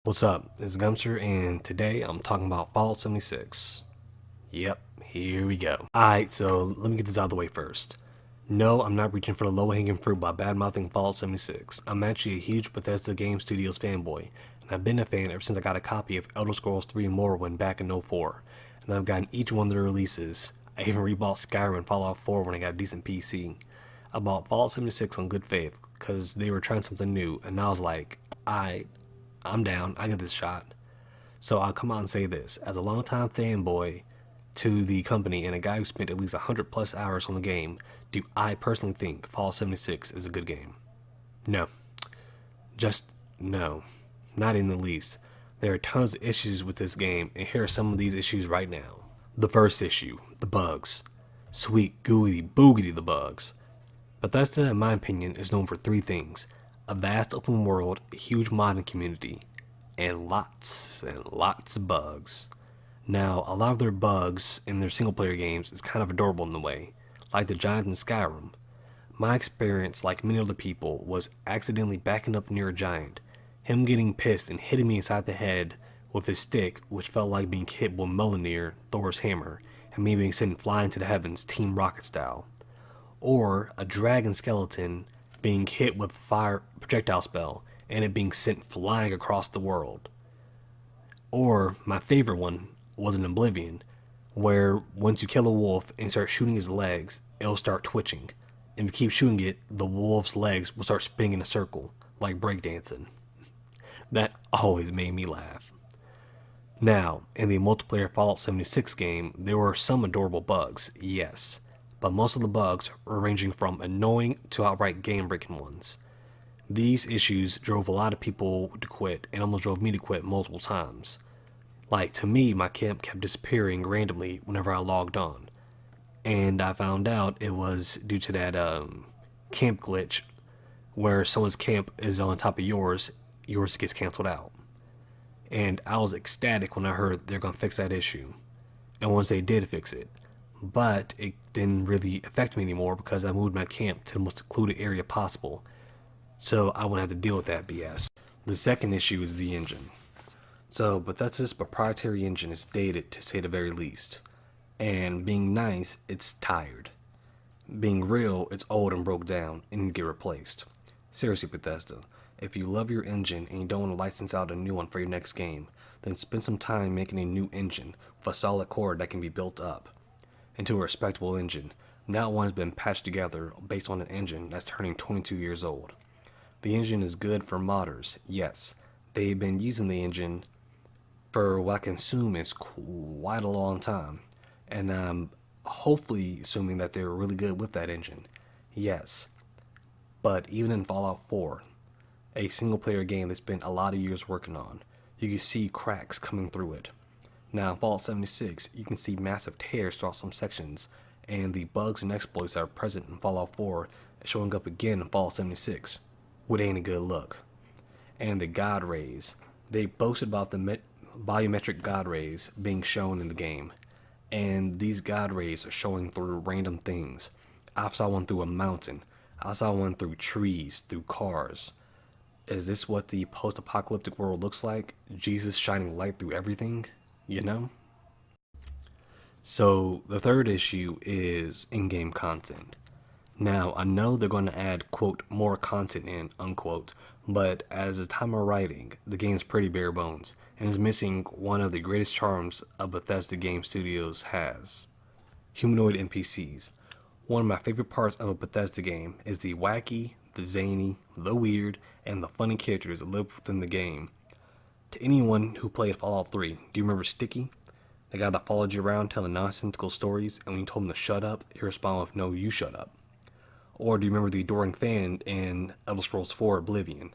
What's up? It's Gumster, and today I'm talking about Fallout 76. Yep, here we go. Alright, so let me get this out of the way first. No, I'm not reaching for the low-hanging fruit by bad-mouthing Fallout 76. I'm actually a huge Bethesda Game Studios fanboy, and I've been a fan ever since I got a copy of Elder Scrolls 3 Morrowind back in '04, and I've gotten each one of their releases. I even rebought Skyrim and Fallout 4 when I got a decent PC. I bought Fallout 76 on good faith, because they were trying something new, and I was like, I'm down. I get this shot. So I'll come out and say this. As a longtime fanboy to the company and a guy who spent at least 100 plus hours on the game, do I personally think Fallout 76 is a good game? No. Just no. Not in the least. There are tons of issues with this game, and here are some of these issues right now. The first issue, the bugs. Sweet googity boogity the bugs. Bethesda, in my opinion, is known for three things: a vast open world, a huge modding community, and lots of bugs. Now, a lot of their bugs in their single player games is kind of adorable in the way, like the giant in Skyrim. My experience, like many other people, was accidentally backing up near a giant, him getting pissed and hitting me inside the head with his stick, which felt like being hit with Mjolnir, Thor's hammer, and me being sent flying to the heavens, Team Rocket style. Or a dragon skeleton being hit with a fire projectile spell and it being sent flying across the world. Or my favorite one was an Oblivion, where once you kill a wolf and start shooting his legs, it'll start twitching. And if you keep shooting it, the wolf's legs will start spinning in a circle, like breakdancing. That always made me laugh. Now, in the multiplayer Fallout 76 game, there were some adorable bugs, yes, but most of the bugs were ranging from annoying to outright game-breaking ones. These issues drove a lot of people to quit and almost drove me to quit multiple times. Like, to me, my camp kept disappearing randomly whenever I logged on. And I found out it was due to that camp glitch where someone's camp is on top of yours gets canceled out. And I was ecstatic when I heard they're going to fix that issue. And once they did fix it. But it didn't really affect me anymore because I moved my camp to the most secluded area possible, so I wouldn't have to deal with that BS. The second issue is the engine. So Bethesda's proprietary engine is dated, to say the very least. And being nice, it's tired. Being real, it's old and broke down and need to get replaced. Seriously, Bethesda, if you love your engine and you don't want to license out a new one for your next game, then spend some time making a new engine with a solid core that can be built up into a respectable engine. Not one has been patched together based on an engine that's turning 22 years old. The engine is good for modders, yes. They've been using the engine for what I can assume is quite a long time. And I'm hopefully assuming that they're really good with that engine, yes. But even in Fallout 4, a single player game they spent a lot of years working on, you can see cracks coming through it. Now in Fallout 76, you can see massive tears throughout some sections, and the bugs and exploits that are present in Fallout 4 are showing up again in Fallout 76, which ain't a good look. And the Godrays, they boasted about the volumetric Godrays being shown in the game, and these Godrays are showing through random things. I saw one through a mountain, I saw one through trees, through cars. Is this what the post-apocalyptic world looks like? Jesus shining light through everything? You know? So the third issue is in-game content. Now, I know they're going to add, quote, more content in, unquote, but as the time of writing, the game's pretty bare bones, and is missing one of the greatest charms a Bethesda Game Studios has: humanoid NPCs. One of my favorite parts of a Bethesda game is the wacky, the zany, the weird, and the funny characters that live within the game. To anyone who played Fallout 3, do you remember Sticky? The guy that followed you around telling nonsensical stories, and when you told him to shut up, he responded with, "No, you shut up." Or do you remember the adoring fan in Elder Scrolls 4 Oblivion,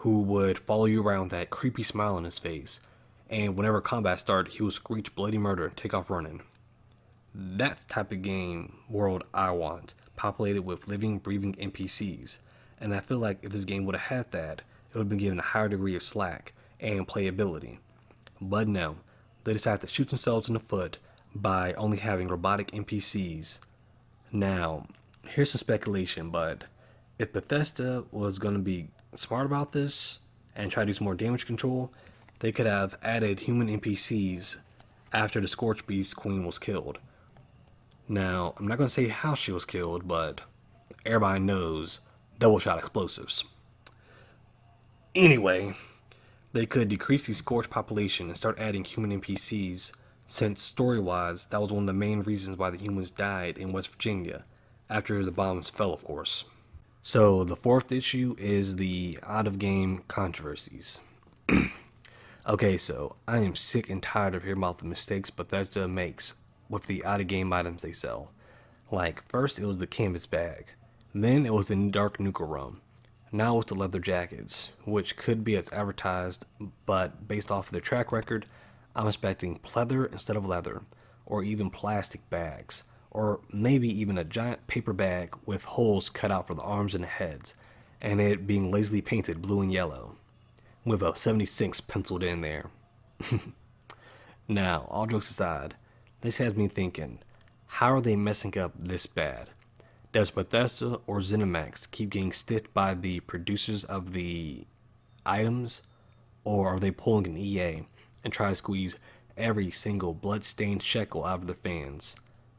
who would follow you around with that creepy smile on his face, and whenever combat started, he would screech bloody murder and take off running? That's the type of game world I want, populated with living, breathing NPCs. And I feel like if this game would have had that, it would have been given a higher degree of slack and playability. But no, they decided to shoot themselves in the foot by only having robotic NPCs. Now, here's some speculation, but if Bethesda was going to be smart about this and try to do some more damage control, they could have added human NPCs after the Scorch Beast Queen was killed. Now, I'm not going to say how she was killed, but everybody knows double shot explosives. Anyway, they could decrease the Scorch population and start adding human NPCs, since story-wise, that was one of the main reasons why the humans died in West Virginia, after the bombs fell, of course. So, the fourth issue is the out-of-game controversies. Okay, so I am sick and tired of hearing about the mistakes Bethesda makes with the out-of-game items they sell. Like, first it was the canvas bag, then it was the dark nuka rum, now it's the leather jackets, which could be as advertised, but based off of their track record, I'm expecting pleather instead of leather, or even plastic bags, or maybe even a giant paper bag with holes cut out for the arms and the heads, and it being lazily painted blue and yellow, with a 76 penciled in there. Now, all jokes aside, this has me thinking, how are they messing up this bad? Does Bethesda or ZeniMax keep getting stiffed by the producers of the items, or are they pulling an EA and trying to squeeze every single blood-stained shekel out of their fans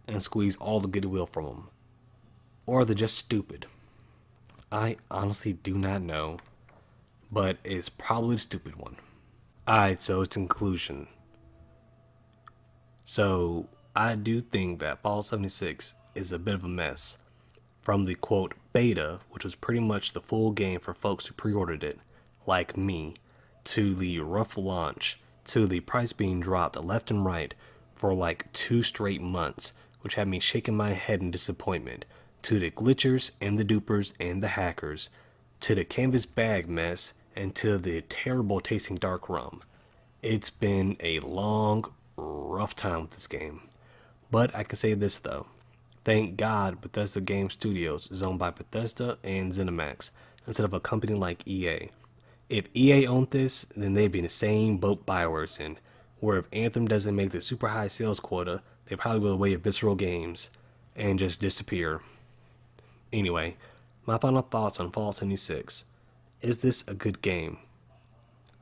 and squeeze all the goodwill from them? Or are they just stupid? I honestly do not know, but it's probably the stupid one. Alright, so it's in conclusion. So, I do think that Fallout 76 is a bit of a mess. From the quote beta, which was pretty much the full game for folks who pre-ordered it, like me, to the rough launch, to the price being dropped left and right for like 2 straight months, which had me shaking my head in disappointment, to the glitchers and the dupers and the hackers, to the canvas bag mess, and to the terrible tasting dark rum. It's been a long, rough time with this game. But I can say this though. Thank God Bethesda Game Studios is owned by Bethesda and ZeniMax instead of a company like EA. If EA owned this, then they'd be in the same boat BioWare's in, where if Anthem doesn't make the super high sales quota, they probably go the way of Visceral Games and just disappear. Anyway, my final thoughts on Fallout 76. Is this a good game?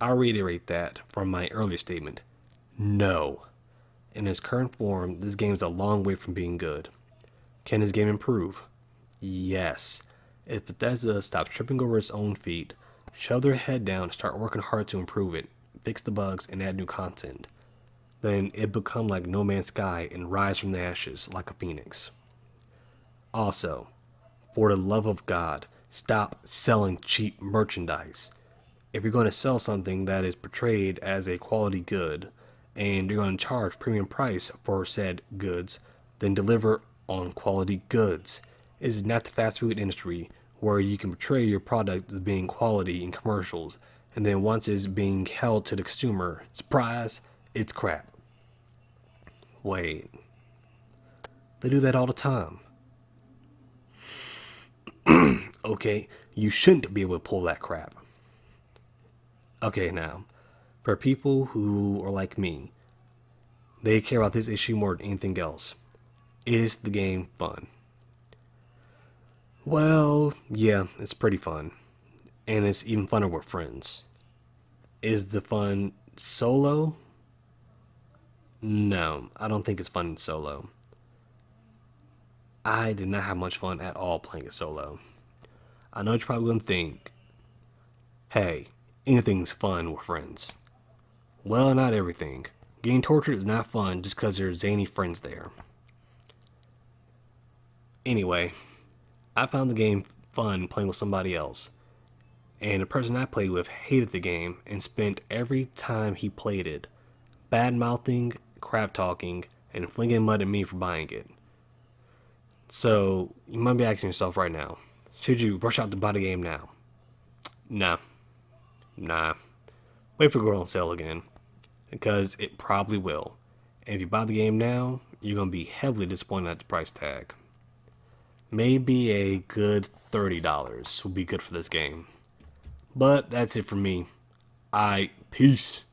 I'll reiterate that from my earlier statement. No. In its current form, this game is a long way from being good. Can this game improve? Yes. If Bethesda stops tripping over its own feet, shove their head down and start working hard to improve it, fix the bugs, and add new content, then it'd become like No Man's Sky and rise from the ashes like a phoenix. Also, for the love of God, stop selling cheap merchandise. If you're going to sell something that is portrayed as a quality good, and you're going to charge premium price for said goods, then deliver on quality goods. It is not the fast food industry where you can portray your product as being quality in commercials, and then once it's being held to the consumer, surprise, it's crap. Wait, they do that all the time. Okay, you shouldn't be able to pull that crap. Okay, now, for people who are like me, they care about this issue more than anything else. Is the game fun? Well, yeah, it's pretty fun. And it's even funner with friends. Is the fun solo? No, I don't think it's fun solo. I did not have much fun at all playing it solo. I know you're probably going to think, hey, anything's fun with friends. Well, not everything. Getting tortured is not fun just because there's zany friends there. Anyway, I found the game fun playing with somebody else, and the person I played with hated the game and spent every time he played it bad-mouthing, crap-talking, and flinging mud at me for buying it. So, you might be asking yourself right now, should you rush out to buy the game now? Nah. Wait for it to go on sale again, because it probably will. And if you buy the game now, you're going to be heavily disappointed at the price tag. Maybe a good $30 would be good for this game. But that's it for me. Peace.